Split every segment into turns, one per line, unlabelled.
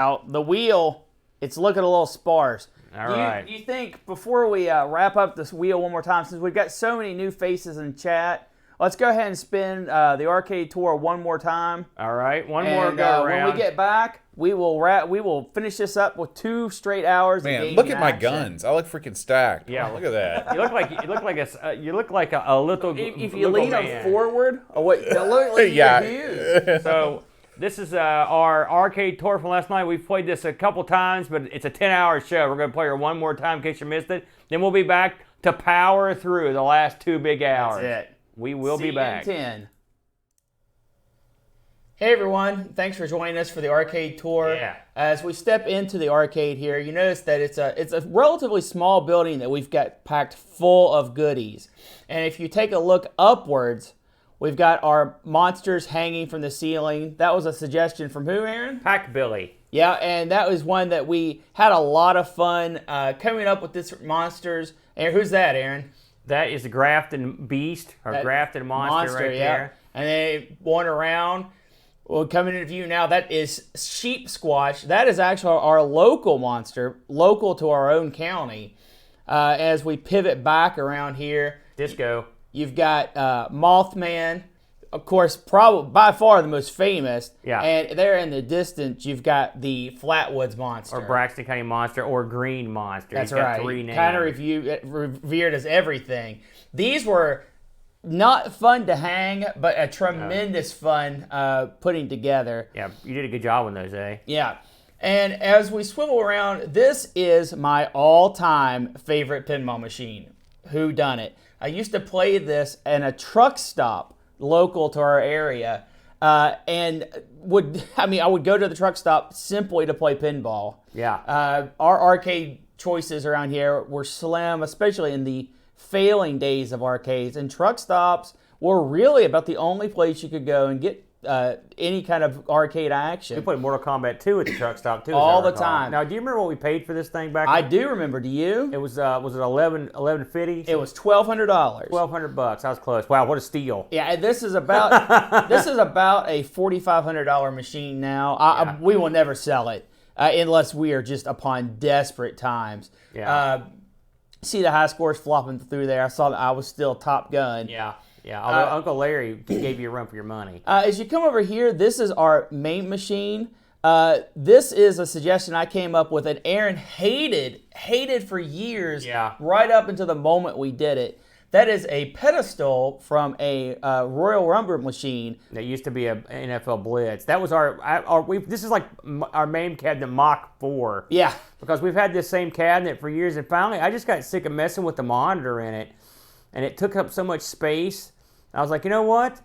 out. The wheel, it's looking a little sparse.
All right.
Do you think, before we wrap up this wheel one more time, since we've got so many new faces in chat, let's go ahead and spin the arcade tour one more time.
All right, one more go around.
When we get back, we will finish this up with 2 straight hours.
Man,
of game
look at my
action.
guns. I look freaking stacked.
Yeah,
look at that.
You look like a little.
If you lean
man.
them forward, look like
Yeah.
view.
So this is our arcade tour from last night. We've played this a couple times, but it's a 10-hour show. We're going to play her one more time in case you missed it. Then we'll be back to power through the last 2 big hours.
That's it.
We will be back.
See you in 10. Hey everyone, thanks for joining us for the arcade tour.
Yeah.
As we step into the arcade here, you notice that it's a relatively small building that we've got packed full of goodies. And if you take a look upwards, we've got our monsters hanging from the ceiling. That was a suggestion from who, Aaron?
Pack Billy.
Yeah, and that was one that we had a lot of fun coming up with this monsters. And who's that, Aaron?
That is the Grafton Beast, or Grafton Monster right there.
And they went around. Well, coming into view now, that is Sheep Squatch. That is actually our local monster, local to our own county. As we pivot back around here,
Disco.
you've got Mothman, of course, probably by far the most famous.
Yeah.
And there in the distance, you've got the Flatwoods Monster.
Or Braxton County Monster, or Green Monster.
That's
He's got
right.
3 names.
Kind of revered as everything. These were not fun to hang, but a tremendous fun putting together.
Yeah, you did a good job on those, eh?
Yeah. And as we swivel around, this is my all-time favorite pinball machine. Who done it? I used to play this in a truck stop local to our area, and I would go to the truck stop simply to play pinball.
Yeah.
Our arcade choices around here were slim, especially in the failing days of arcades, and truck stops were really about the only place you could go and get any kind of arcade action.
We played Mortal Kombat 2 at the truck stop too.
All the time.
Now, do you remember what we paid for this thing back?
I do remember. Do you?
It was it $11.50?
It was $1,200.
$1,200. I was close. Wow, what a steal!
Yeah, and this is about a $4,500 machine now. We will never sell it unless we are just upon desperate times.
Yeah.
See the high scores flopping through there. I saw that I was still Top Gun.
Yeah. Although Uncle Larry gave you a run for your money.
As you come over here, this is our main machine. This is a suggestion I came up with, and Aaron hated for years.
Yeah.
Right up until the moment we did it. That is a pedestal from a Royal Rumble machine.
That used to be a NFL Blitz. That was this is like our main cabinet Mach 4.
Yeah.
Because we've had this same cabinet for years, and finally I just got sick of messing with the monitor in it, and it took up so much space. I was like, you know what?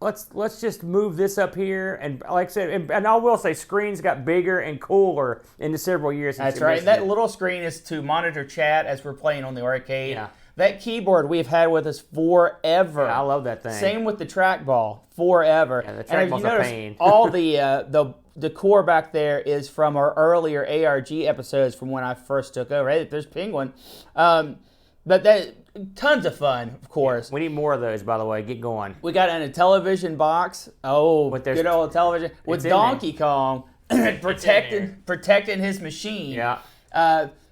Let's just move this up here, and like I said, and I will say, screens got bigger and cooler in the several years.
That's right. That little screen is to monitor chat as we're playing on the arcade.
Yeah.
That keyboard we've had with us forever.
Yeah, I love that thing.
Same with the trackball, forever.
Yeah, the trackball's a pain.
All the decor back there is from our earlier ARG episodes from when I first took over. Hey, there's Penguin. But that tons of fun, of course.
We need more of those, by the way. Get going.
We got in a television box. Oh, good old television with Donkey Kong protecting his machine.
Yeah.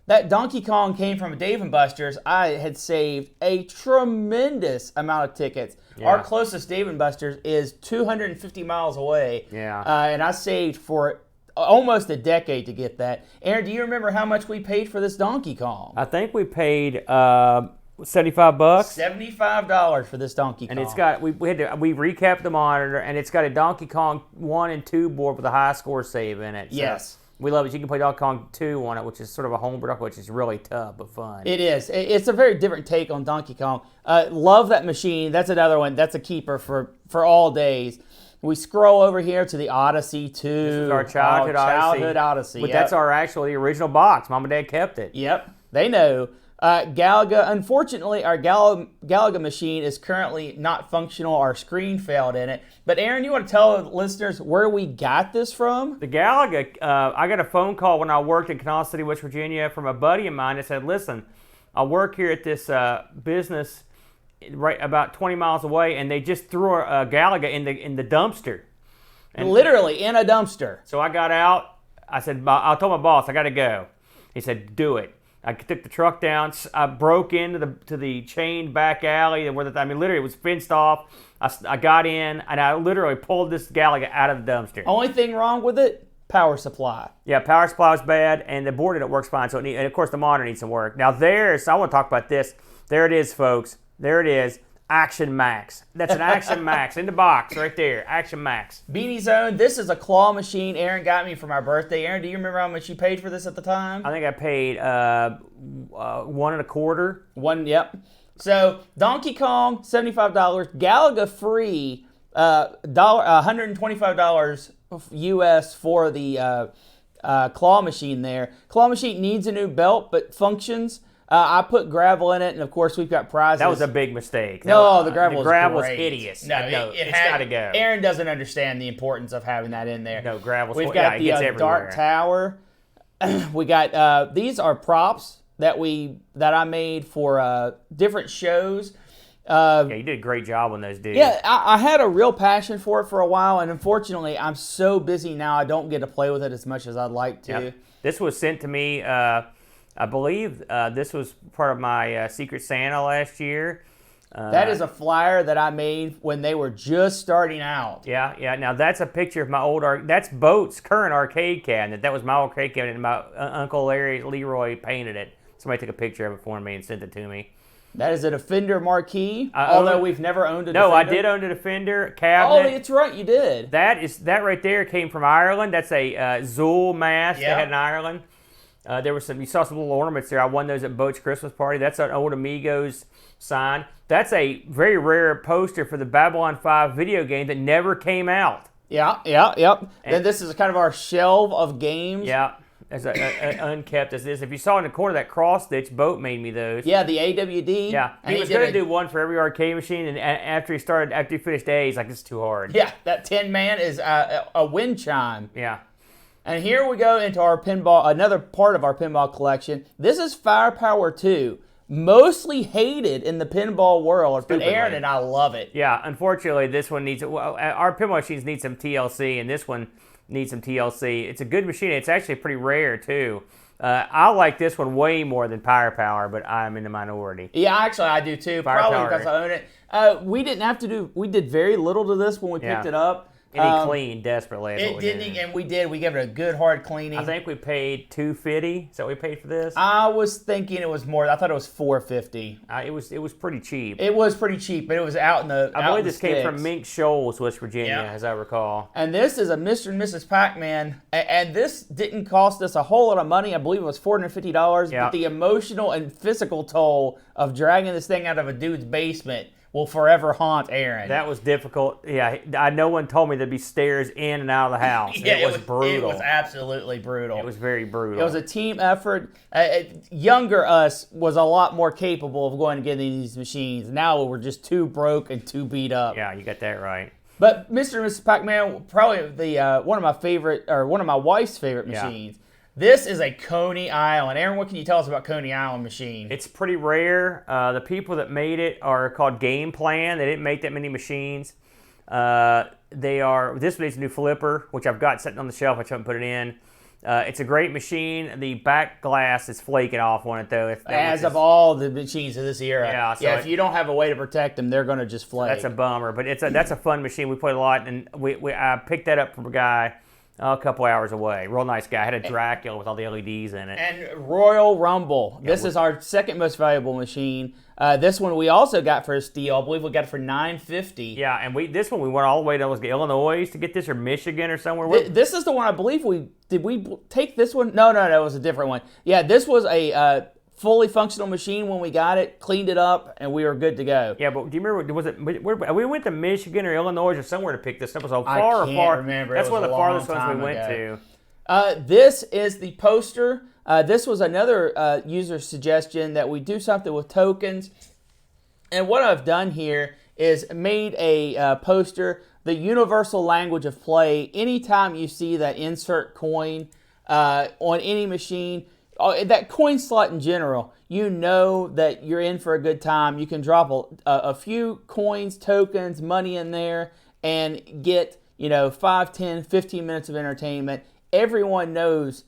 That Donkey Kong came from Dave & Buster's. I had saved a tremendous amount of tickets.
Yeah.
Our closest Dave & Buster's is 250 miles away.
Yeah.
And I saved for almost a decade to get that. Aaron, do you remember how much we paid for this Donkey Kong?
I think we paid $75.
$75 for this Donkey Kong.
And it's got we recapped the monitor, and it's got a Donkey Kong 1 and 2 board with a high score save in it. So
yes.
We love it. You can play Donkey Kong 2 on it, which is sort of a homebrew, which is really tough but fun.
It is. It's a very different take on Donkey Kong. Love that machine. That's another one. That's a keeper for all days. We scroll over here to the Odyssey 2.
This is our childhood Odyssey. But that's the original box. Mom and Dad kept it.
Yep. They know. Galaga, unfortunately, our Galaga machine is currently not functional. Our screen failed in it. But Aaron, you want to tell the listeners where we got this from?
The Galaga, I got a phone call when I worked in Canal City, West Virginia, from a buddy of mine that said, listen, I work here at this business right about 20 miles away, and they just threw a Galaga in the dumpster.
And literally in a dumpster.
So I got out. I said, I told my boss, I got to go. He said, do it. I took the truck down. I broke into the chained back alley where literally it was fenced off. I got in and I literally pulled this Galaga out of the dumpster.
Only thing wrong with it, power supply.
Yeah, power supply was bad, and the board in it works fine. And of course the monitor needs some work. Now I want to talk about this. There it is, folks. There it is. Action Max. That's an Action Max in the box right there. Action Max.
Beanie Zone, this is a claw machine Aaron got me for my birthday. Aaron, do you remember how much you paid for this at the time?
I think I paid $1.25.
Yep. So Donkey Kong, $75. Galaga free, $125 US for the claw machine there. Claw machine needs a new belt, but functions. I put gravel in it, and of course we've got prizes.
That was a big mistake.
The gravel
was hideous.
No,
it's got to go.
Aaron doesn't understand the importance of having that in there.
No, gravel's
We've got the Dark Tower. We got these are props that I made for different shows.
Yeah, you did a great job on those, dude.
Yeah, I had a real passion for it for a while, and unfortunately, I'm so busy now I don't get to play with it as much as I'd like to.
Yep. This was sent to me. I believe this was part of my Secret Santa last year.
That is a flyer that I made when they were just starting out.
Yeah. Now that's a picture of my old that's Boat's current arcade cabinet. That was my arcade cabinet, and my Uncle Leroy painted it. Somebody took a picture of it for me and sent it to me.
That is a Defender marquee, although we've never owned a Defender.
No, I did own a Defender cabinet.
Oh, that's right, you did.
That right there came from Ireland. That's a Zool mask they had in Ireland. There was you saw some little ornaments there. I won those at Boat's Christmas party. That's an old Amigos sign. That's a very rare poster for the Babylon 5 video game that never came out.
Yep. Then this is kind of our shelf of games.
Yeah, as unkept as this. If you saw in the corner that cross stitch, Boat made me those.
Yeah, the AWD.
Yeah, he was going to do one for every arcade machine, and after he finished A, he's like, it's too hard.
Yeah, that Tin Man is a wind chime.
Yeah.
And here we go into our pinball, another part of our pinball collection. This is Firepower 2. Mostly hated in the pinball world, but Aaron and I love it.
Yeah, unfortunately, this one needs, our pinball machines need some TLC, and this one needs some TLC. It's a good machine. It's actually pretty rare, too. I like this one way more than Firepower, but I'm in the minority.
Yeah, actually, I do, too. Probably because I own it. We did very little to this when we picked it up.
And he cleaned desperately.
It didn't, and we did. We gave it a good hard cleaning.
I think we paid $250. Is that what we paid for this?
I was thinking it was more. I thought it was $450.
It was pretty cheap.
It was pretty cheap, but it was out in the.
I believe this came from Mink Shoals, West Virginia, as I recall.
And this is a Mr. and Mrs. Pac-Man, and this didn't cost us a whole lot of money. I believe it was $450.
Yeah.
But the emotional and physical toll of dragging this thing out of a dude's basement will forever haunt Aaron.
That was difficult. Yeah, no one told me there'd be stairs in and out of the house.
Yeah,
it was brutal.
It was absolutely brutal.
It was very brutal.
It was a team effort. Younger us was a lot more capable of going and getting these machines. Now we're just too broke and too beat up.
Yeah, you got that right.
But Mr. and Mrs. Pac-Man, probably the one of my wife's favorite machines. This is a Coney Island. Aaron, what can you tell us about Coney Island machine?
It's pretty rare. The people that made it are called Game Plan. They didn't make that many machines. This needs a new flipper, which I've got sitting on the shelf. I haven't put it in. It's a great machine. The back glass is flaking off on it, though.
As of all the machines of this era.
Yeah,
if you don't have a way to protect them, they're going to just flake.
That's a bummer, but that's a fun machine. We played a lot, and I picked that up from a guy a couple hours away. Real nice guy. Had a Dracula with all the LEDs in it.
And Royal Rumble. This is our second most valuable machine. This one we also got for a steal. I believe we got it for $950.
Yeah, and this one we went all the way to Illinois to get this, or Michigan or somewhere.
This is the one I believe we take this one? No, it was a different one. Yeah, this was a fully functional machine when we got it, cleaned it up, and we were good to go.
Yeah, but do you remember, we went to Michigan or Illinois or somewhere to pick this up. It was far.
I can't remember.
That's one of the farthest ones we went to.
This is the poster. This was another user suggestion that we do something with tokens. And what I've done here is made a poster, the universal language of play. Anytime you see that insert coin on any machine, that coin slot in general, you know that you're in for a good time. You can drop a few coins, tokens, money in there and get 5, 10, 15 minutes of entertainment. everyone knows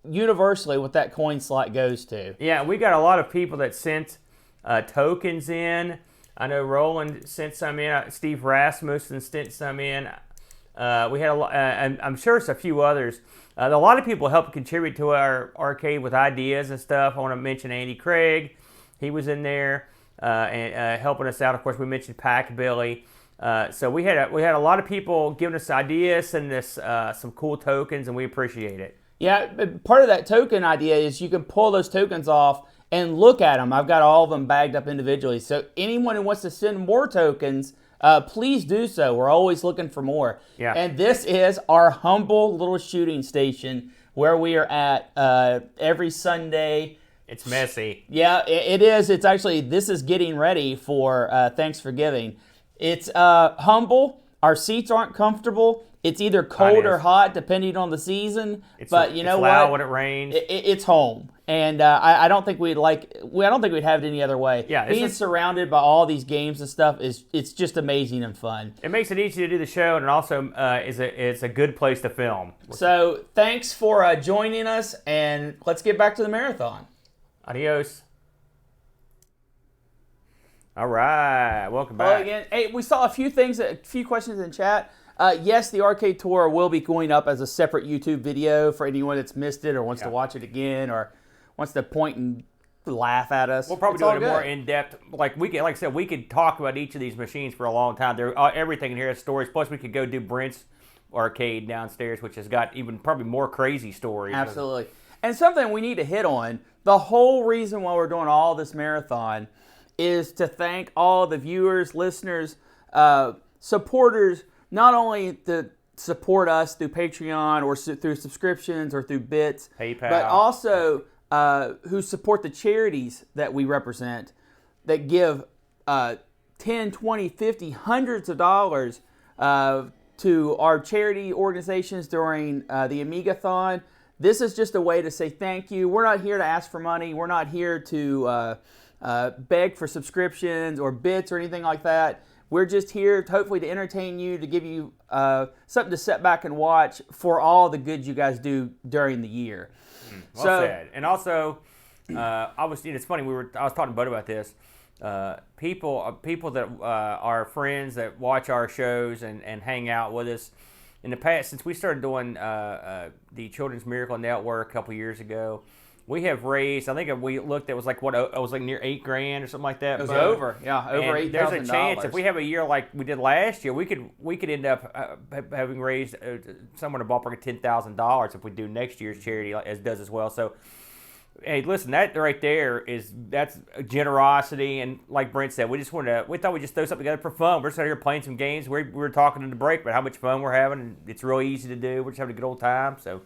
universally what that coin slot goes to.
Yeah, we got a lot of people that sent tokens in. I know Roland sent some in. Steve Rasmussen sent some in. We had a lot, and I'm sure it's a few others. A lot of people helped contribute to our arcade with ideas and stuff. I want to mention Andy Craig. He was in there and helping us out. Of course, we mentioned Pack Billy. So we had a lot of people giving us ideas, sending us some cool tokens, and we appreciate it.
Yeah, part of that token idea is you can pull those tokens off and look at them. I've got all of them bagged up individually. So anyone who wants to send more tokens, please do so. We're always looking for more.
Yeah.
And this is our humble little shooting station where we are at every Sunday.
It's messy.
Yeah, it is. It's actually, this is getting ready for Thanks for Giving. It's humble. Our seats aren't comfortable. It's either cold or hot depending on the season. But you know
it's loud
what?
when it rains.
It's home. And I don't think we'd have it any other way.
Yeah,
being surrounded by all these games and stuff it's just amazing and fun.
It makes it easy to do the show, and it also it's a good place to film.
So thanks for joining us, and let's get back to the marathon.
Adios. All right, welcome back.
Hello again. Hey, we saw a few questions in chat. Yes, the arcade tour will be going up as a separate YouTube video for anyone that's missed it or wants to watch it again or wants to point and laugh at us.
We'll probably do it more in depth. Like I said, we could talk about each of these machines for a long time. Everything in here has stories. Plus, we could go do Brent's arcade downstairs, which has got even probably more crazy stories.
Absolutely. And something we need to hit on. The whole reason why we're doing all this marathon is to thank all the viewers, listeners, supporters, not only to support us through Patreon or through subscriptions or through bits,
PayPal,
but also who support the charities that we represent that give 10, 20, 50, hundreds of dollars to our charity organizations during the Amigathon. This is just a way to say thank you. We're not here to ask for money. We're not here to beg for subscriptions or bits or anything like that. We're just here hopefully to entertain you, to give you something to sit back and watch for all the good you guys do during the year.
Well said. And also, obviously, it's funny. I was talking to Bud about this. People that are friends that watch our shows and hang out with us. In the past, since we started doing the Children's Miracle Network a couple years ago, we have raised. I think we looked. It was like it was like near $8,000 or something like that.
It was over $8,000.
There's a chance if we have a year like we did last year, we could end up having raised somewhere in the ballpark of $10,000 if we do next year's charity as does as well. So, hey, listen, that right there that's generosity, and like Brent said, we thought we'd just throw something together for fun. We're sitting here playing some games. We were talking in the break about how much fun we're having, and it's really easy to do. We're just having a good old time. So.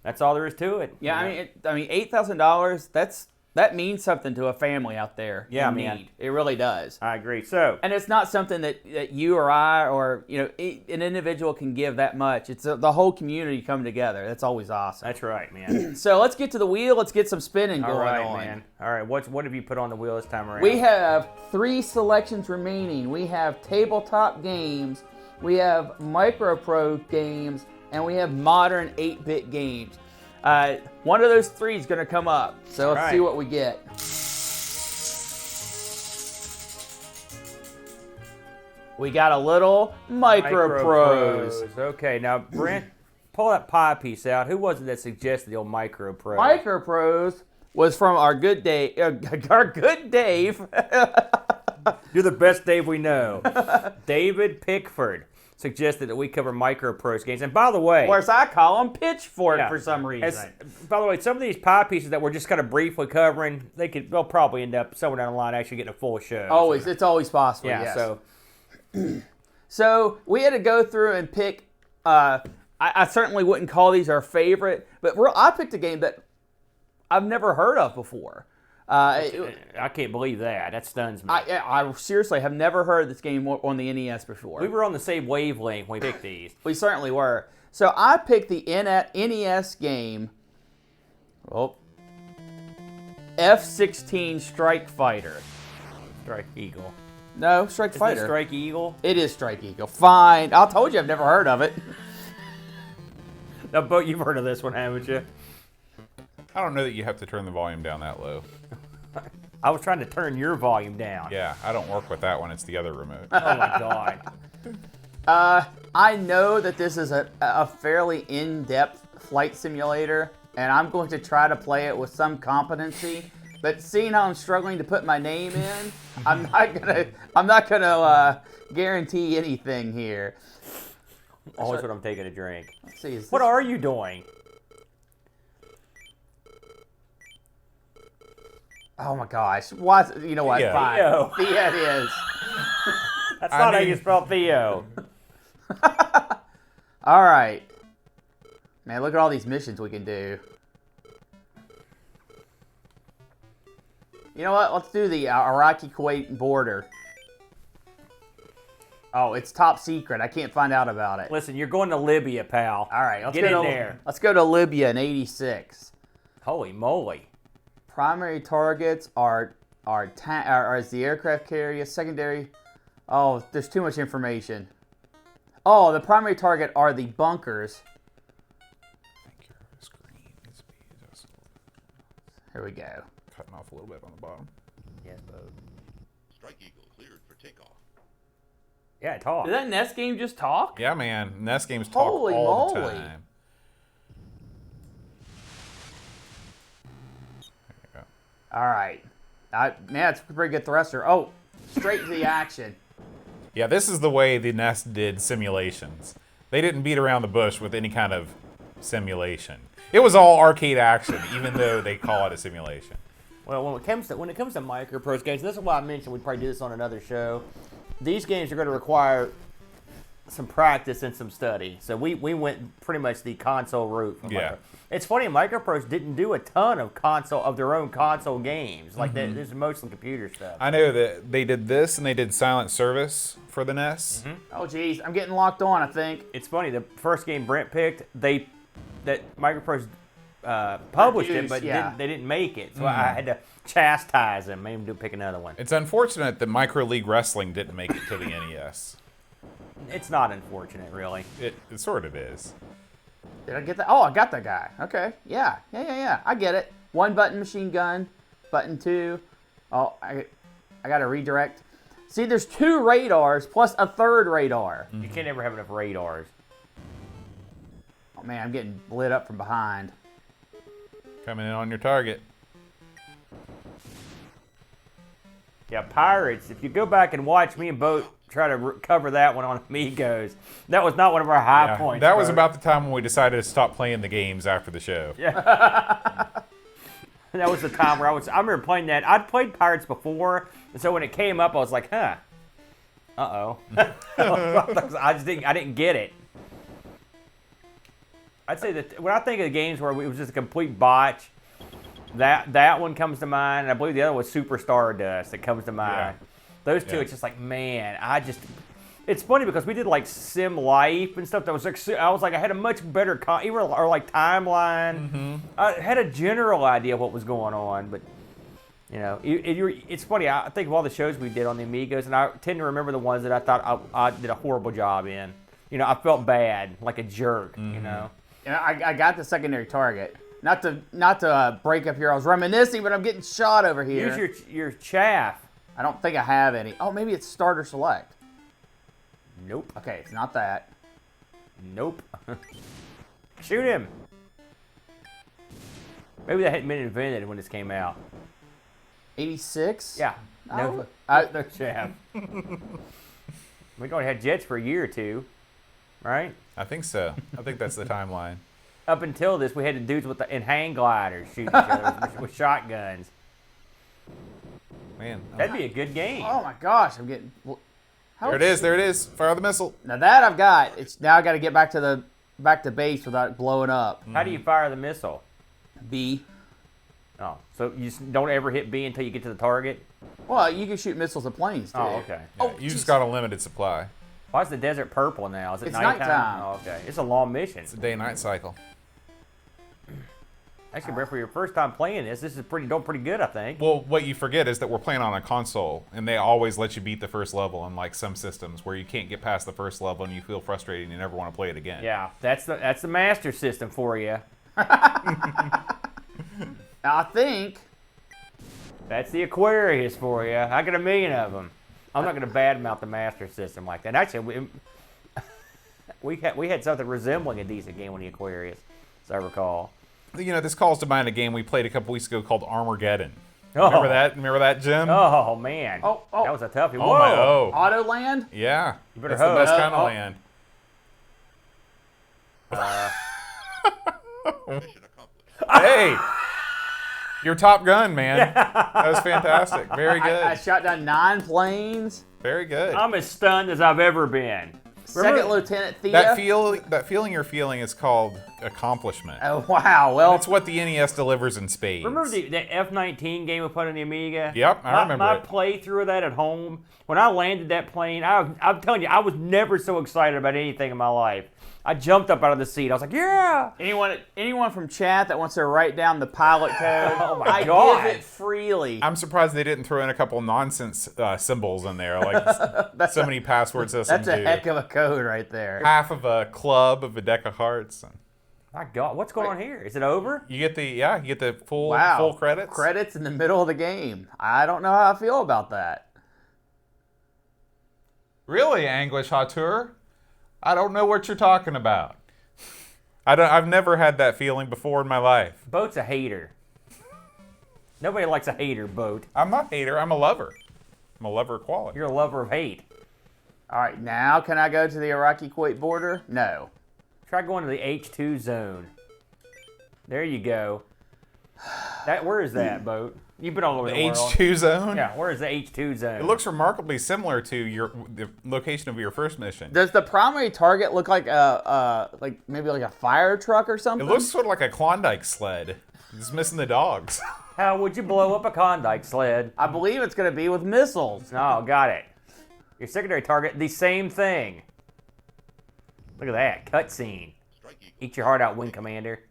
That's all there is to it.
Yeah, I mean, $8,000. That means something to a family out there.
Yeah,
in need. It really does.
I agree. So,
and it's not something that you or I or an individual can give that much. It's the whole community coming together. That's always awesome.
That's right, man.
So let's get to the wheel. Let's get some spinning going on.
All right, man. All right, what have you put on the wheel this time around?
We have 3 selections remaining. We have tabletop games. We have MicroProse Games. And we have modern 8-bit games. One of those 3 is going to come up. So let's see what we get. We got a little MicroProse.
Okay, now Brent, pull that pie piece out. Who was it that suggested the old MicroProse?
MicroProse was from our good Dave.
You're the best Dave we know. David Pickford suggested that we cover MicroProse games. And by the way...
Or as I call them, Pitchfork for some reason.
By the way, some of these pie pieces that we're just kind of briefly covering, they'll probably end up somewhere down the line actually getting a full show.
Always. It's always possible,
yeah,
yes.
So...
So we had to go through and pick... I certainly wouldn't call these our favorite, but I picked a game that I've never heard of before.
I can't believe that. That stuns me.
I seriously have never heard this game on the NES before.
We were on the same wavelength when we picked these.
We certainly were. So I picked the NES game, F-16 Strike Fighter.
Strike Eagle.
No, Strike Fighter.
Isn't it Strike Eagle?
It is Strike Eagle. Fine. I told you I've never heard of it.
Now, Bo, you've heard of this one, haven't you?
I don't know that you have to turn the volume down that low.
I was trying to turn your volume down.
Yeah, I don't work with that one. It's the other remote.
Oh my god.
I know that this is a fairly in-depth flight simulator, and I'm going to try to play it with some competency. But seeing how I'm struggling to put my name in, I'm not gonna guarantee anything here.
Always when I'm taking a drink.
Let's see.
What are you doing?
Oh my gosh! What? You know what?
Theo.
Fine.
Theo.
Theo it is.
That's not how you spell Theo.
All right. Man, look at all these missions we can do. You know what? Let's do the Iraqi-Kuwait border. Oh, it's top secret. I can't find out about it.
Listen, you're going to Libya, pal.
All right, let's
Get
go
in
to,
there.
Let's go to Libya in '86.
Holy moly.
Primary targets are the aircraft carrier. Secondary. Oh, there's too much information. Oh, the primary target are the bunkers.
I think your screen needs to be just
Here we go.
cutting off a little bit on the bottom.
Yes, Bo.
Strike Eagle cleared for takeoff.
Yeah, talk.
Did that NES game just talk?
Yeah, man. NES games talk
Holy
all the
moly.
time. There you go.
All right. Man, it's a pretty good thruster. Oh, straight to the action.
Yeah, this is the way the NES did simulations. They didn't beat around the bush with any kind of simulation. It was all arcade action, even though they call it a simulation.
Well, when it comes to MicroProse games, this is why I mentioned we'd probably do this on another show. These games are going to require some practice and some study. So we went pretty much the console route.
Yeah.
It's funny, MicroProse didn't do a ton of their own console games. Like this is mostly computer stuff.
I know that they did this and they did Silent Service for the NES.
Oh, geez. I'm getting locked on, I think.
It's funny, the first game Brent picked, that MicroProse published it, but
yeah.
they didn't make it. So I had to chastise him, made him pick another one.
It's unfortunate that Micro League Wrestling didn't make it to the NES.
It's not unfortunate, really.
It sort of is.
Did I get that? Oh, I got that guy. Okay. Yeah. I get it. One button machine gun. Button 2. Oh, I got to redirect. See, there's 2 radars plus a 3rd radar.
You can't ever have enough radars.
Oh, man, I'm getting lit up from behind.
Coming in on your target.
Yeah, Pirates, if you go back and watch me and Bo try to cover that one on Amigos, that was not one of our high
Yeah,
points.
that was
Bo.
about the time when we decided to stop playing the games after the show.
That was the time where I remember playing that. I'd played Pirates before, and so when it came up, I was like, huh. Uh-oh. I didn't get it. I'd say that when I think of the games where it was just a complete botch, that one comes to mind, and I believe the other was Super Stardust that comes to mind.
Yeah.
Those two,
Yeah.
it's just like, man, it's funny because we did like Sim Life and stuff that was like, I had a much better, or like Timeline. I had a general idea of what was going on, but you know, it's funny. I think of all the shows we did on the Amigos, and I tend to remember the ones that I thought I did a horrible job in. You know, I felt bad, like a jerk, you know.
And I got the secondary target. Not to break up here. I was reminiscing, but I'm getting shot over here.
Use your chaff.
I don't think I have any. Oh, maybe it's starter select.
Nope.
Okay, it's not that.
Nope. Shoot him. Maybe that hadn't been invented when this came out.
86?
Yeah.
Oh.
No chaff. We'd only had jets for a year or two, right?
I think so. I think that's the timeline.
Up until this, we had the dudes in hang gliders shooting each other with shotguns.
Man.
That'd be a good game.
Oh my gosh, I'm getting.
There it is. Fire the missile.
Now that I've got. It's now I got to get back to base without blowing up.
How do you fire the missile?
B.
Oh, so you just don't ever hit B until you get to the target?
Well, you can shoot missiles at planes too.
Oh, okay.
Yeah, you just got a limited supply.
Why is the desert purple now? Is it
It's
nighttime?
nighttime.
Oh, okay. It's a long mission.
It's a day-night cycle.
Actually, for your first time playing this is pretty good, I think.
Well, what you forget is that we're playing on a console, and they always let you beat the first level, unlike some systems where you can't get past the first level and you feel frustrated and you never want to play it again.
Yeah, that's the Master System for you.
I think
That's the Aquarius for you. I got a million of them. I'm not going to badmouth the Master System like that. Actually, we had something resembling a decent game on the Aquarius, as I recall.
You know, this calls to mind a game we played a couple weeks ago called Armageddon.
Oh.
Remember that? Remember that, Jim?
Oh, man.
Oh.
That was a toughie.
Oh,
Whoa.
my, oh.
Autoland?
Yeah.
You better
That's the best
hope.
kind of land.
Mission accomplished.
Hey! Your Top Gun, man. That was fantastic. Very good.
I shot down 9 planes.
Very good.
I'm as stunned as I've ever been.
Second Lieutenant Thea.
That feeling you're feeling is called accomplishment.
Oh, wow. Well,
That's what the NES delivers in spades.
Remember the F-19 game we put on the Amiga?
Yep, I remember
my
it.
playthrough of that at home, when I landed that plane, I'm telling you, I was never so excited about anything in my life. I jumped up out of the seat. I was like, yeah!
anyone from chat that wants to write down the pilot code,
Oh my
I
God.
give it freely.
I'm surprised they didn't throw in a couple nonsense symbols in there, like so many password systems
That's a
do.
heck of a code right there.
Half of a club of a deck of hearts.
My God, what's going on here? Is it over?
You get the full
Wow.
full credits.
Credits in the middle of the game. I don't know how I feel about that.
Really, Anglish Hauteur? I don't know what you're talking about. I've never had that feeling before in my life.
Boat's a hater. Nobody likes a hater, Boat.
I'm not a hater. I'm a lover. I'm a lover of quality.
You're a lover of hate.
All right, now can I go to the Iraqi-Kuwait border? No.
Try going to the H2 zone. There you go. Where is that, Boat? You've been all over
The
the world.
H2 zone.
Yeah, where is the H2 zone?
It looks remarkably similar to the location of your first mission.
Does the primary target look like maybe like a fire truck or something?
It looks sort of like a Klondike sled. It's missing the dogs.
How would you blow up a Klondike sled?
I believe it's going to be with missiles.
No, got it. Your secondary target, the same thing. Look at that, cutscene.
Strike Eagle.
Eat your heart out, Wing Commander.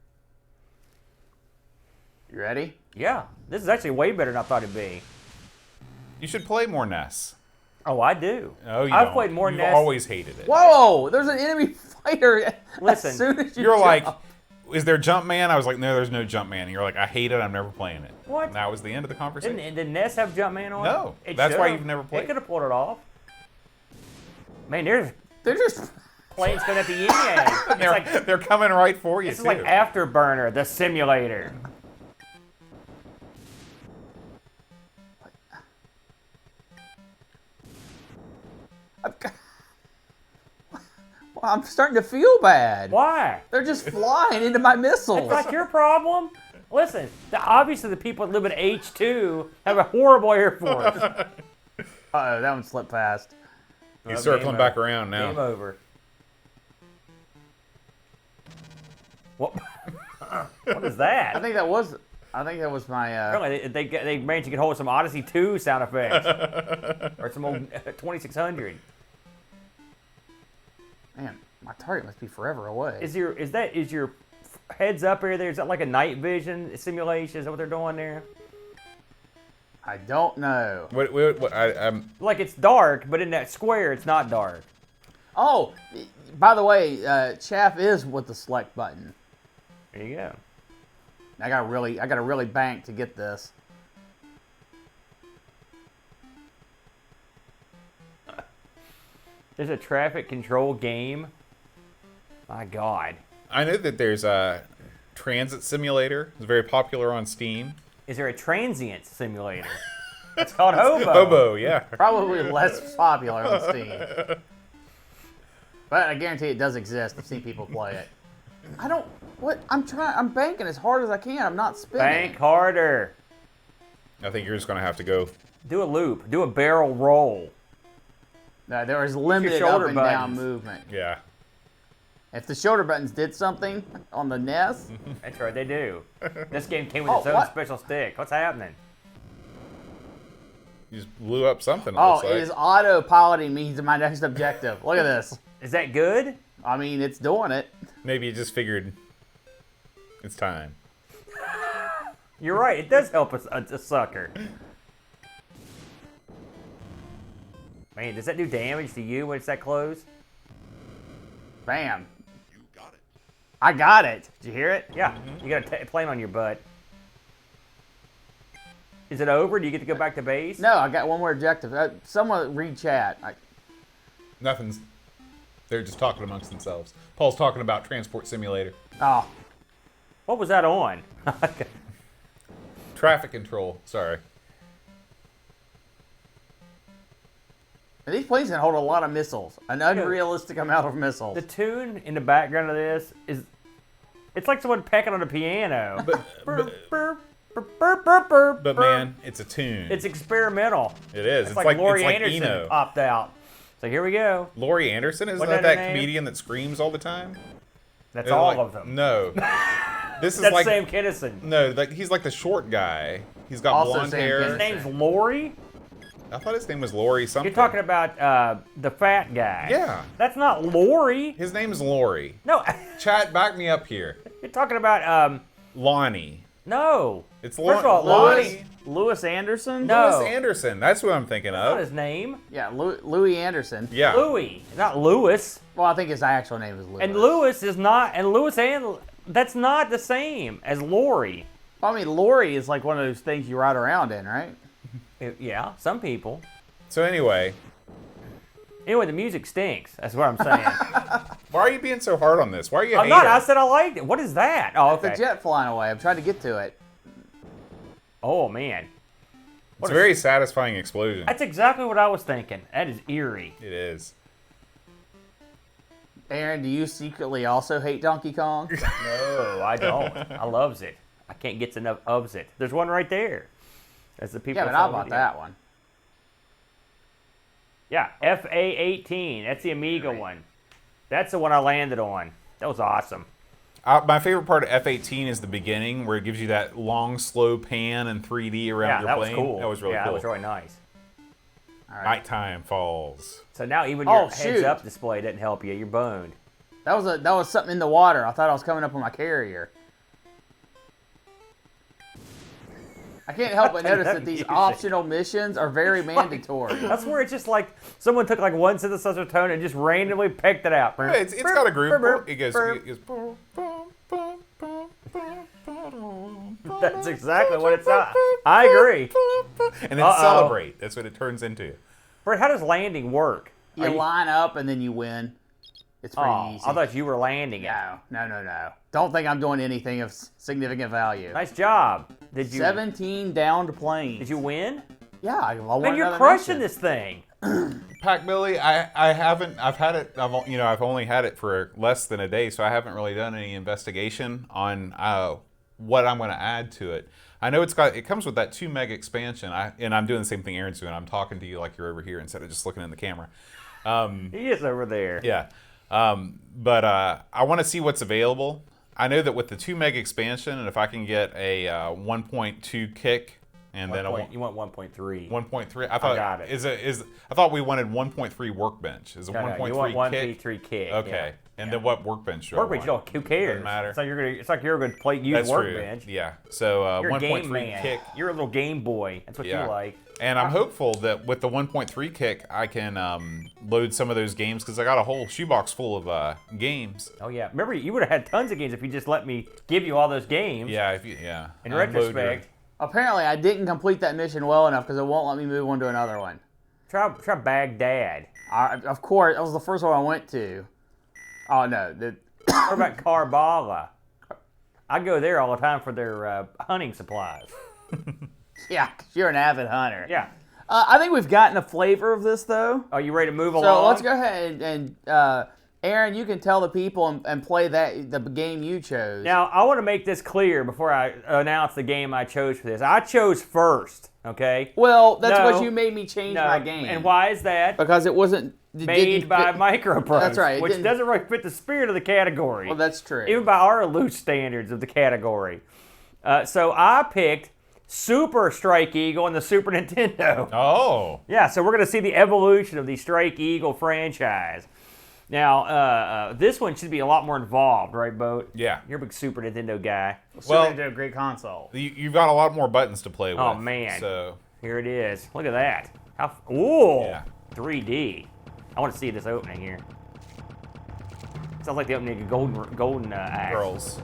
You ready?
Yeah, this is actually way better than I thought it'd be.
You should play more NES.
Oh, I do.
Oh, you
I've
don't.
played more
You've
NES.
always hated it.
Whoa! There's an enemy fighter.
Listen,
as soon as
You're
jump.
like, is there Jumpman? I was like, no, there's no Jumpman. And you're like, I hate it. I'm never playing it.
What?
And that was the end of the conversation.
Did NES have Jumpman on it?
No,
It
that's why
should've.
you've never played
It could have pulled it off. Man, there's
They're just.
planes coming at the end. It's like,
They're coming right for you,
this
too.
is like Afterburner, the simulator.
Well, I'm starting to feel bad.
Why?
They're just flying into my missiles.
It's like your problem. Listen, obviously the people that live in H2 have a horrible Air Force.
Uh-oh, that one slipped past.
He's circling back around now.
Game over. What? What is that?
I think that was my.
Apparently they managed to get hold of some Odyssey 2 sound effects. Or some old 2600.
Man, my target must be forever away.
Is your heads up area there? Is that like a night vision simulation? Is that what they're doing there?
I don't know.
I'm
Like it's dark, but in that square it's not dark.
Oh, by the way, chaff is with the select button.
There you go.
I got to really bank to get this.
There's a traffic control game. My God.
I know that there's a transit simulator. It's very popular on Steam.
Is there a transient simulator? It's called Hobo.
Hobo, yeah.
Probably less popular on Steam. But I guarantee it does exist. I've seen people play it. I'm banking as hard as I can. I'm not spinning.
Bank harder.
I think you're just going to have to go.
Do a loop. Do a barrel roll.
No, there is limited
shoulder
up and down
buttons.
movement.
Yeah.
If the shoulder buttons did something on the NES,
That's right, they do. This game came with
Oh,
its own
what?
special stick. What's happening?
You just blew up something, it
oh,
looks like.
it is auto-piloting me to my next objective. Look at this.
Is that good?
I mean, it's doing it.
Maybe you just figured it's time.
You're right. It does help a sucker. Man, does that do damage to you when it's that close?
Bam.
You got it.
I got it. Did you hear it?
Yeah. You got a plane on your butt. Is it over? Do you get to go back to base?
No, I got one more objective. Someone read chat.
Nothing's. They're just talking amongst themselves. Paul's talking about Transport Simulator.
Oh,
What was that on?
Traffic control. Sorry.
these planes can hold a lot of missiles. An unrealistic amount of missiles.
The tune in the background of this is. It's like someone pecking on a piano.
But man, it's a tune.
It's experimental.
It is.
It's
It's
like Laurie
it's like
Anderson
Eno.
popped out. So here we go.
Laurie Anderson, isn't
Wasn't
that
that her name?
comedian that screams all the time?
That's
They're
all
like-
of them.
No. This is
That's
like
Sam Kinison.
no, like he's like the short guy. He's got
Also
blonde
Sam
hair.
His
Kinison.
name's Lori.
I thought his name was Laurie something.
You're talking about the fat guy.
Yeah.
That's not Lori.
His name is Laurie.
No.
Chat, back me up here.
You're talking about
Lonnie.
no.
It's
First of all,
Lonnie.
Louis Anderson?
No.
Louis Anderson. That's what I'm thinking
That's not
of.
his name.
Yeah, Louis Anderson.
Yeah.
Louis, not Louis.
Well, I think his actual name is Louis.
And Louis is not. And Louis and that's not the same as Lori.
Well, I mean, Lori is like one of those things you ride around in, right?
Yeah, some people.
So anyway,
Anyway, the music stinks. That's what I'm saying.
why are you being so hard on this? Why are you? a
I'm not.
hater?
I said I liked it. What is that? Oh,
The
okay.
jet flying away. I'm trying to get to it.
Oh man,
It's a very satisfying explosion.
that's exactly what I was thinking. That is eerie.
It is.
Aaron, do you secretly also hate Donkey Kong?
No, I don't. I loves it. I can't get enough ofs it. There's one right there. That's the people.
Yeah, but I bought that one.
Yeah, FA-18. That's the Amiga one. That's the one I landed on. That was awesome.
My favorite part of F-18 is the beginning, where it gives you that long, slow pan in 3D around
Yeah,
your
that was
plane.
cool.
That was really
yeah,
cool.
that was really nice.
Nighttime falls.
So now even
Oh,
your
shoot.
heads-up display doesn't help you. You're boned.
That was something in the water. I thought I was coming up on my carrier. I can't help but notice that these
Music.
optional missions are very mandatory.
That's where it's just like someone took like one synthesizer tone and just randomly picked it out.
Yeah, it's got a groove. It goes.
That's exactly what it's at. I agree.
And then celebrate. That's what it turns into.
Brett, how does landing work?
You line up and then you win. It's pretty easy.
I thought you were landing it.
No. Don't think I'm doing anything of significant value.
Nice job. Did you
17 downed planes.
Did you win?
Yeah, I won
Man, you're
another
crushing
mission.
this thing.
Pac Billy, I haven't. I've had it. I've only had it for less than a day, so I haven't really done any investigation on what I'm going to add to it. I know it comes with that 2 meg expansion. And I'm doing the same thing Aaron's doing. I'm talking to you like you're over here instead of just looking in the camera.
He is over there.
Yeah. But I want to see what's available. I know that with the 2 meg expansion, and if I can get a 1.2 kick, and then
You want 1.3.
1.3. I thought
got it.
I thought we wanted 1.3 workbench. Is a
No,
1.3
you want
kick?
1.3 kick.
Okay.
Yeah.
And then what workbench do
Workbench,
I
you
want?
don't. Who cares?
Doesn't matter.
It's like you're going to use
That's
workbench.
true. Yeah. So
You're a game
1.3
man.
kick.
You're a little Game Boy. That's what
Yeah.
you like.
And I'm hopeful that with the 1.3 kick, I can load some of those games because I got a whole shoebox full of games.
Oh yeah. Remember, you would have had tons of games if you just let me give you all those games.
Yeah.
In
Unload your-
retrospect,
Apparently, I didn't complete that mission well enough because it won't let me move on to another one.
try Baghdad.
Of course, that was the first one I went to. Oh, no.
What about Karbala? I go there all the time for their hunting supplies.
Yeah, 'cause you're an avid hunter.
Yeah.
I think we've gotten a flavor of this, though.
Are you ready to move
So
along?
let's go ahead and Aaron, you can tell the people and play the game you chose.
Now, I want to make this clear before I announce the game I chose for this. I chose first, okay?
Well, that's
No.
what you made me change my game.
And why is that?
Because it wasn't it
Made
didn't
by
fit-
MicroProse,
That's right, it
which
didn't-
doesn't really fit the spirit of the category.
Well, that's true.
Even by our loose standards of the category. So I picked Super Strike Eagle on the Super Nintendo.
Oh.
Yeah, so we're going to see the evolution of the Strike Eagle franchise. Now, this one should be a lot more involved, right, Boat?
Yeah.
You're a big Super Nintendo guy.
Super Nintendo, great console.
You've got a lot more buttons to play with.
Oh, man.
So
Here it is. Look at that. Ooh,
Yeah.
3D. I want to see this opening here. Sounds like the opening of Golden Axe.
girls.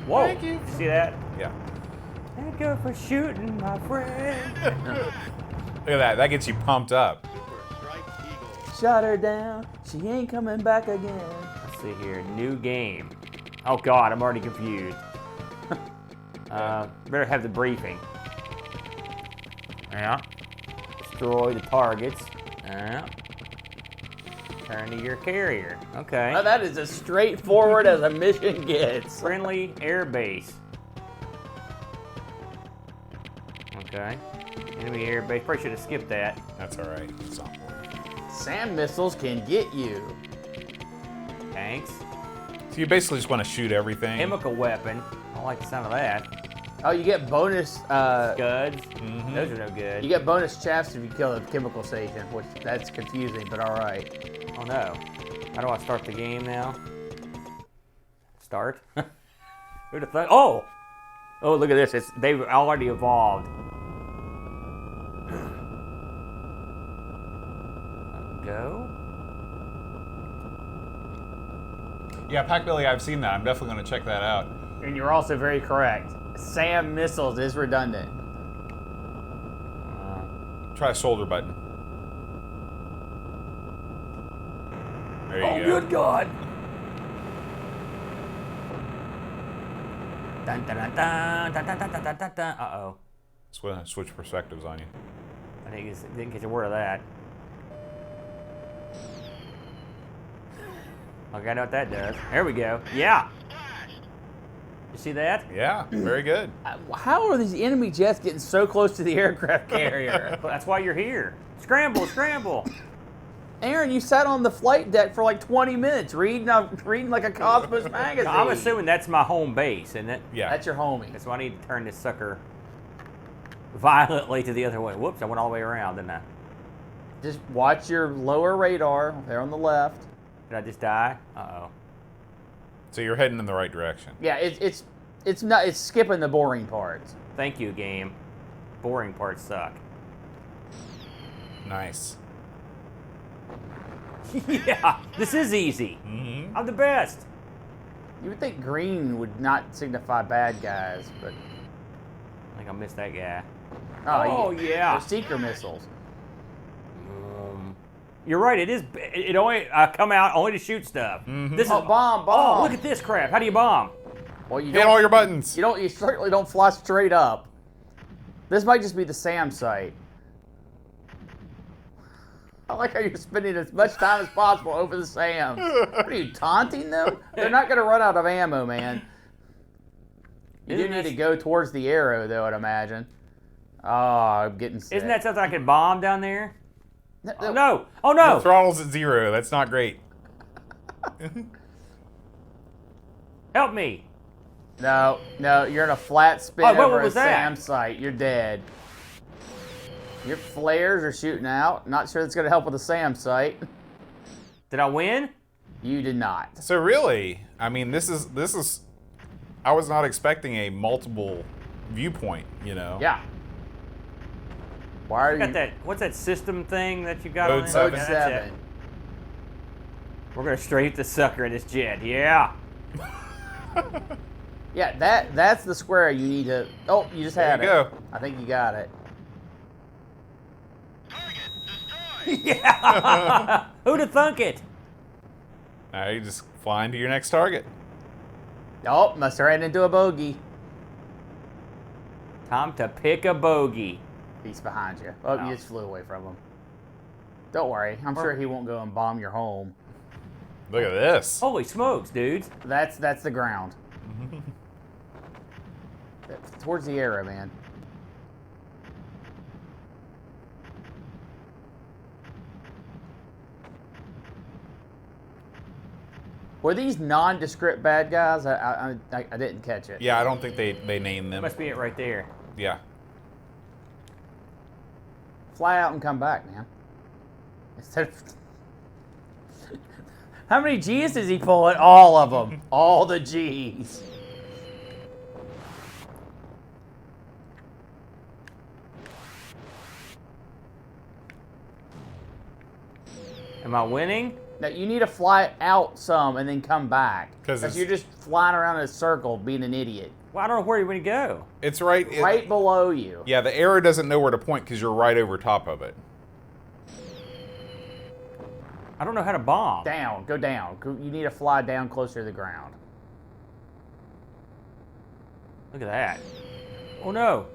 Whoa.
Thank you.
See that?
Yeah.
Thank you for shooting, my friend.
Look at that. That gets you pumped up.
Shut her down. She ain't coming back again.
Let's see here. New game. Oh, God, I'm already confused. Better have the briefing. Yeah. Destroy the targets. Yeah. Turn to your carrier. Okay.
Well, that is as straightforward as a mission gets.
Friendly air base. Okay. Enemy air base. Probably should have skipped that.
That's all right. It's not important.
Sand missiles can get you.
Tanks.
So you basically just want to shoot everything.
Chemical weapon. I don't like the sound of that.
Oh, you get bonus.
Scuds. Those are no good.
You get bonus chaps if you kill the chemical station, which that's confusing, but all right.
Oh no. How do I start the game now? Start? Who'd have thought? Oh! Oh, look at this. They've already evolved. Go.
Yeah, Pac Billy, I've seen that. I'm definitely going to check that out.
And you're also very correct. SAM missiles is redundant.
Try a shoulder button. There you
Oh,
go.
good God! Dun, dun, dun, dun, dun, dun, dun, dun, dun, dun. Uh-oh.
Switch perspectives on you.
I didn't get a word of that. Okay, I know what that does. There we go. Yeah. You see that?
Yeah, very good.
How are these enemy jets getting so close to the aircraft carrier?
That's why you're here. Scramble, scramble.
Aaron, you sat on the flight deck for like 20 minutes reading like a Cosmos magazine.
I'm assuming that's my home base, isn't it?
Yeah.
That's your homie.
That's why I need to turn this sucker violently to the other way. Whoops, I went all the way around, didn't I?
Just watch your lower radar there on the left.
Did I just die? Uh-oh.
So you're heading in the right direction.
Yeah, it's skipping the boring parts.
Thank you, game. Boring parts suck.
Nice.
Yeah, this is easy.
Mm-hmm.
I'm the best.
You would think green would not signify bad guys, but
I think I missed that guy.
oh
yeah.
they're seeker missiles.
You're right. It is. It only come out only to shoot stuff. This is
Bomb!
Oh, look at this crap. How do you bomb?
Well, you
Hit all your buttons.
You certainly don't fly straight up. This might just be the SAM site. I like how you're spending as much time as possible over the SAMs. What are you, taunting them? They're not going to run out of ammo, man. You do need to go towards the arrow, though, I'd imagine. Oh, I'm getting sick.
Isn't that something I can bomb down there?
No.
Oh no! Oh no!
The throttle's at 0. That's not great.
Help me!
No, you're in a flat spin
what
over a
was that?
SAM site. You're dead. Your flares are shooting out. Not sure that's going to help with the SAM site.
Did I win?
You did not.
So really, I mean, this is. I was not expecting a multiple viewpoint. You know.
Yeah. Why are
Got
you...
that? What's that system thing that you got
Mode
on?
7.
Mode
Yeah, that's
7.
it. We're gonna straight the sucker in this jet. Yeah.
Yeah, that's the square you need to... Oh, you just had
There
it.
you go.
I think you got it.
Yeah. Who'd have thunk it?
Now you just fly into your next target.
Oh, must have ran into a bogey.
Time to pick a bogey.
He's behind you. Oh,
Oh.
you just flew away from him. Don't worry. I'm sure he won't go and bomb your home.
Look at this.
Holy smokes, dudes!
That's the ground. Towards the arrow, man. Were these nondescript bad guys? I didn't catch it.
Yeah, I don't think they named them.
Must be it right there.
Yeah.
Fly out and come back, man. Instead of How many G's does he pull it? All of them. All the G's.
Am I winning?
Now, you need to fly out some and then come back.
'Cause
Because you're just flying around in a circle being an idiot.
Well, I don't know where you want to go.
It's right.
Right below you.
Yeah, the arrow doesn't know where to point because you're right over top of it.
I don't know how to bomb.
Down. Go down. You need to fly down closer to the ground.
Look at that. Oh no.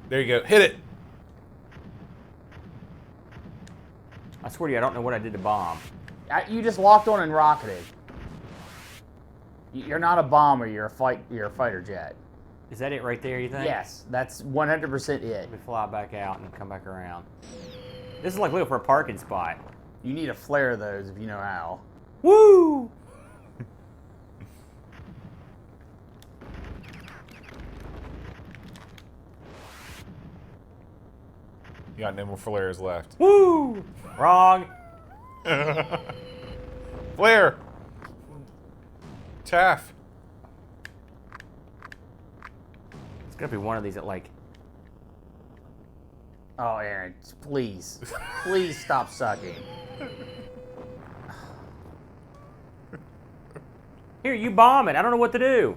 There you go. Hit it.
I swear to you, I don't know what I did to bomb.
You just locked on and rocketed. You're not a bomber. You're a fighter jet.
Is that it right there, you think?
Yes, that's 100% it.
Let me fly back out and come back around. This is like looking for a parking spot.
You need to flare those if you know how.
Woo!
You got no more flares left.
Woo! Wrong.
Flare. Chaff.
It's gonna be one of these that like.
Oh, Aaron, please. Please stop sucking.
Here, you bomb it. I don't know what to do.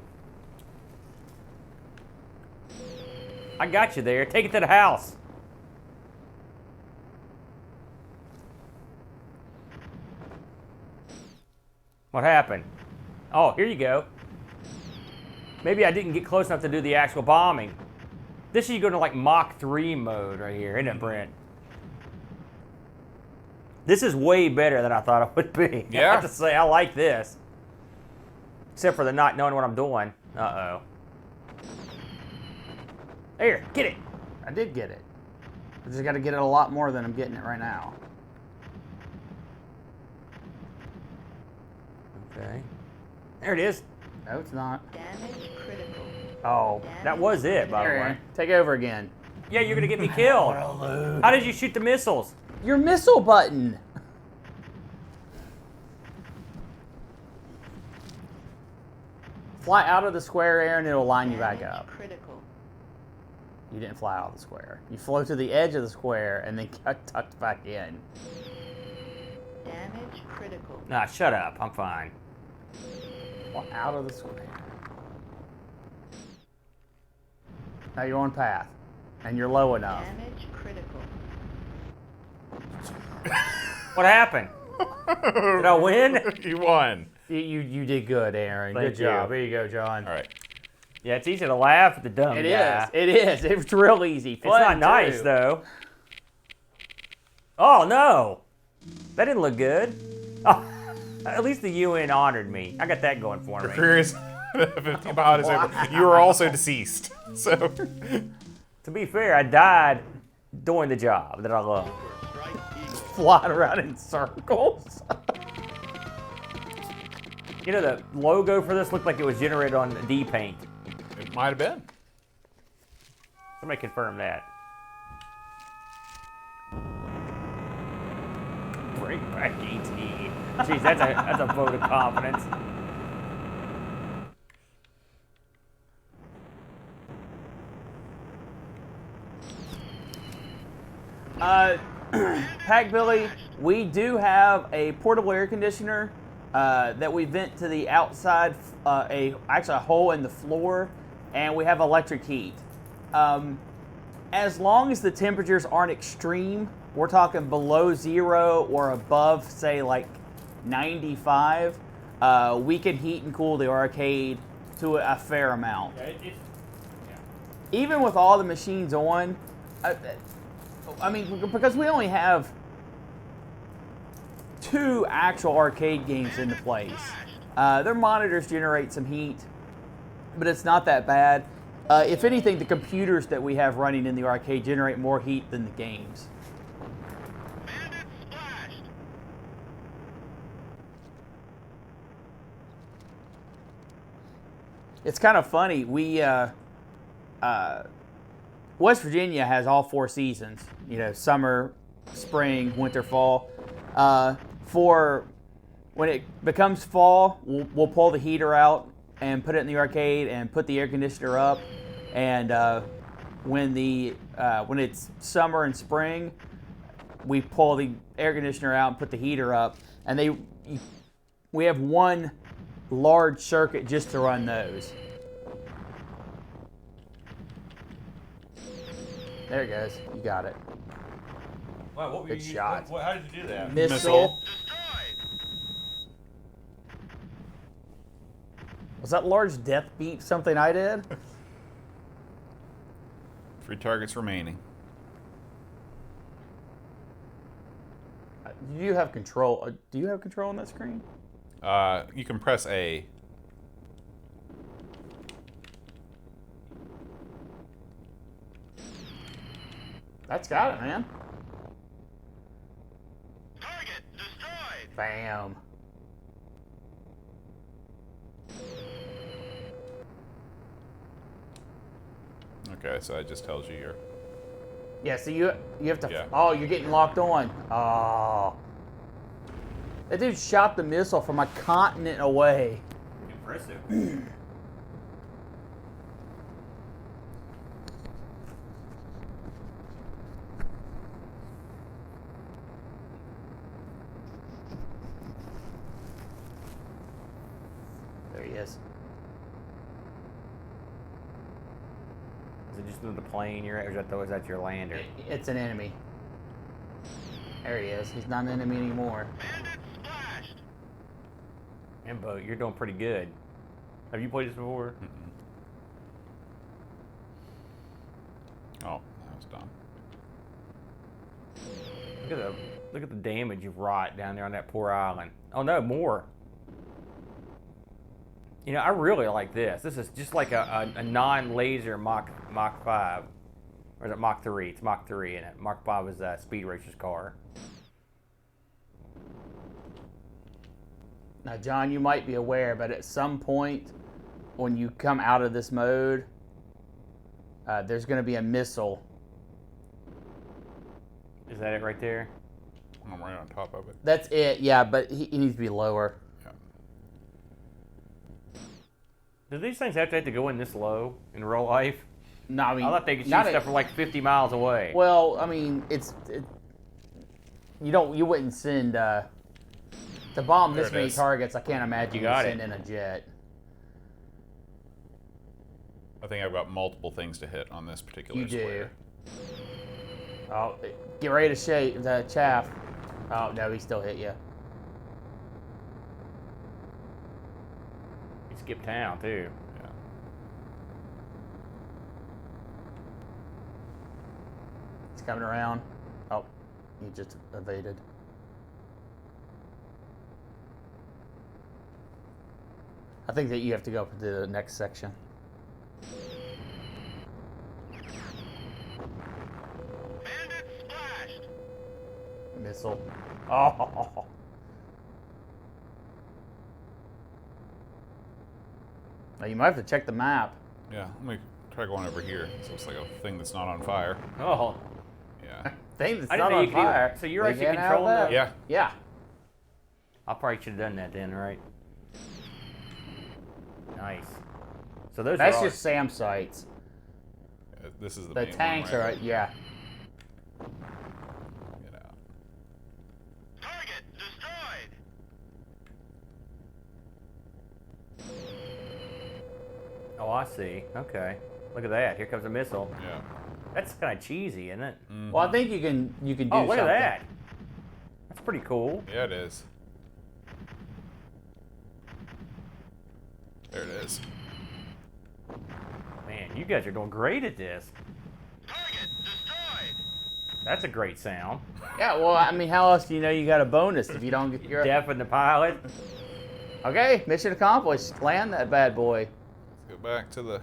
I got you there. Take it to the house. What happened? Oh, here you go. Maybe I didn't get close enough to do the actual bombing. This should go to like Mach 3 mode right here, isn't it, Brent? This is way better than I thought it would be.
Yeah.
I have to say, I like this. Except for the not knowing what I'm doing. Uh-oh. Here, get it.
I did get it. I just got to get it a lot more than I'm getting it right now.
Okay. There it is.
No, it's not.
Damage critical.
Oh.
That was it, by the
Here,
way.
Aaron, take over again.
Yeah, you're gonna get me killed. How did you shoot the missiles?
Your missile button. Fly out of the square, Aaron, it'll line you back
Damage
up.
critical.
You didn't fly out of the square. You flew to the edge of the square and then got tucked back in.
Damage critical.
Nah, shut up. I'm fine.
Fly out of the square. Now you're on path. And you're low enough.
Damage critical.
What happened? Did I win?
You won.
You did good, Aaron.
Thank
Good job.
you.
Here you go, John.
All right.
Yeah, it's easy to laugh at the dumb
It
guy.
is. It is. It's real easy.
It's not
Fun,
nice,
too.
though. Oh, no. That didn't look good. Oh, at least the UN honored me. I got that going for
Your
me.
career is 50 miles is over. You are also deceased. So
To be fair, I died doing the job that I love.
Flying around in circles.
You know, the logo for this looked like it was generated on D-Paint.
it might have been.
Somebody confirm that. Bring back E.T. Jeez, that's a vote of confidence.
Pack Billy, we do have a portable air conditioner that we vent to the outside, actually a hole in the floor, and we have electric heat. As long as the temperatures aren't extreme, we're talking below 0 or above, say, like 95, we can heat and cool the arcade to a fair amount. Even with all the machines on, I mean, because we only have 2 actual arcade games in the place. Their monitors generate some heat, but it's not that bad. If anything, the computers that we have running in the arcade generate more heat than the games. It's kind of funny. We West Virginia has all 4 seasons. You know, summer, spring, winter, fall. For when it becomes fall, we'll pull the heater out and put it in the arcade and put the air conditioner up. And when it's summer and spring, we pull the air conditioner out and put the heater up. And we have one large circuit just to run those. There it goes. You got it.
Wow, what were
Good shot.
How did you do that?
Missile. Was that large death beat something I did?
3 targets remaining.
Do you have control? Do you have control on that screen?
You can press A.
That's got it, man.
Target destroyed.
Bam.
Okay, so that just tells you your.
Yeah, so you have to.
Yeah.
Oh, you're getting locked on. Oh. That dude shot the missile from a continent away.
Impressive.
There he is.
Is it just another plane you're at, or is that your lander?
It's an enemy. There he is. He's not an enemy anymore.
Bandit splashed.
Embo, you're doing pretty good. Have you played this before?
Oh, that was done.
Look at the damage you've wrought down there on that poor island. Oh no, more. You know, I really like this. This is just like a non-laser Mach 5. Or is it Mach 3? It's Mach 3 in it. Mach 5 is a Speed Racer's car.
Now, John, you might be aware, but at some point, when you come out of this mode, there's going to be a missile.
Is that it right there?
I'm right on top of it.
That's it, yeah, but he needs to be lower.
Yeah.
Do these things have to go in this low in real life?
No, I mean,
I thought they could shoot
not
stuff from like 50 miles away.
Well, I mean, you wouldn't send to bomb
There
this
it
many
is.
targets. I can't imagine
You
you
got
send
it.
in a jet.
I think I've got multiple things to hit on this particular
You do.
square.
Oh, get ready to shake the chaff. Oh no, he still hit you.
You skip town too.
Yeah.
It's coming around. Oh, you just evaded. I think that you have to go up to the next section.
Bandit splashed.
Missile. Oh. Now you might have to check the map.
Yeah, let me try going over here. This looks like a thing that's not on fire.
Oh,
Yeah.
Thing that's
I
not
didn't know
on
you could do
fire.
that. So you're
We
actually
can't have
controlling
that.
the-
Yeah.
Yeah.
I probably should have done that then, right? Nice. So those
That's
are
just SAM sites.
This is the
The
main
tanks
one,
are,
right?
yeah.
Get out.
Target destroyed.
Oh, I see. Okay. Look at that. Here comes a missile.
Yeah.
That's kind of cheesy, isn't it?
Well, I think you can do
Oh, look
something.
at that. That's pretty cool.
Yeah, it is. There it is.
Man, you guys are doing great at this.
Target destroyed.
That's a great sound.
Yeah, well, I mean, how else do you know you got a bonus if you don't get your...
Deaf in the pilot.
Okay, mission accomplished. Land that bad boy.
Let's go back to the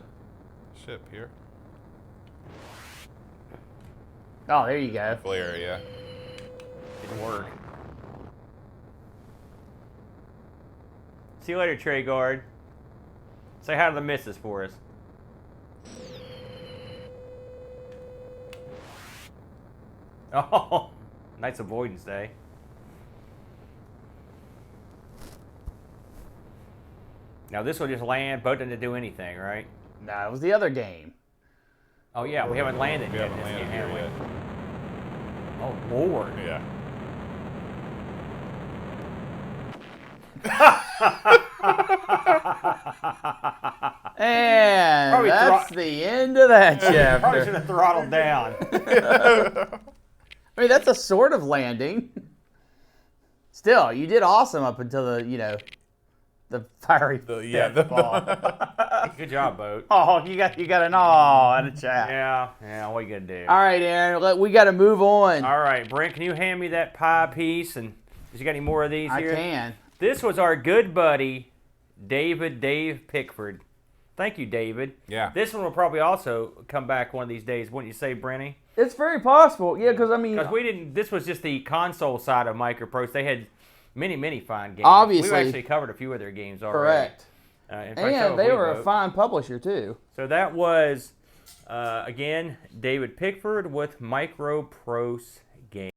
ship here.
Oh, there you go.
Flare, yeah.
Didn't work. See you later, Trey Guard. Say hi to the missus for us. Oh, nice avoidance day. Now this will just land, boat doesn't do anything, right?
No, it was the other game.
Oh yeah, we haven't landed
We
yet.
haven't
in this
landed
game,
here
have
yet.
we? Oh Lord.
Yeah.
And
Probably
that's the end of that
Probably should
chapter.
have throttled down.
I mean, that's a sort of landing. Still, you did awesome up until the fiery ball.
Good job, boat.
Oh, you got an aw in the chat.
Yeah. What you gonna do?
All right, Aaron, we got to move on.
All right, Brent, can you hand me that pie piece? And you got any more of these
I
here?
can.
This was our good buddy, Dave Pickford. Thank you, David.
Yeah.
This one will probably also come back one of these days, wouldn't you say, Brenny?
It's very possible. Yeah, because I mean,
Because we didn't. This was just the console side of MicroProse. They had many fine games.
Obviously.
We've actually covered a few of their games already.
correct.
In fact, so
And
have
they
we
were a
both.
fine publisher too.
So that was, again, David Pickford with MicroProse Games.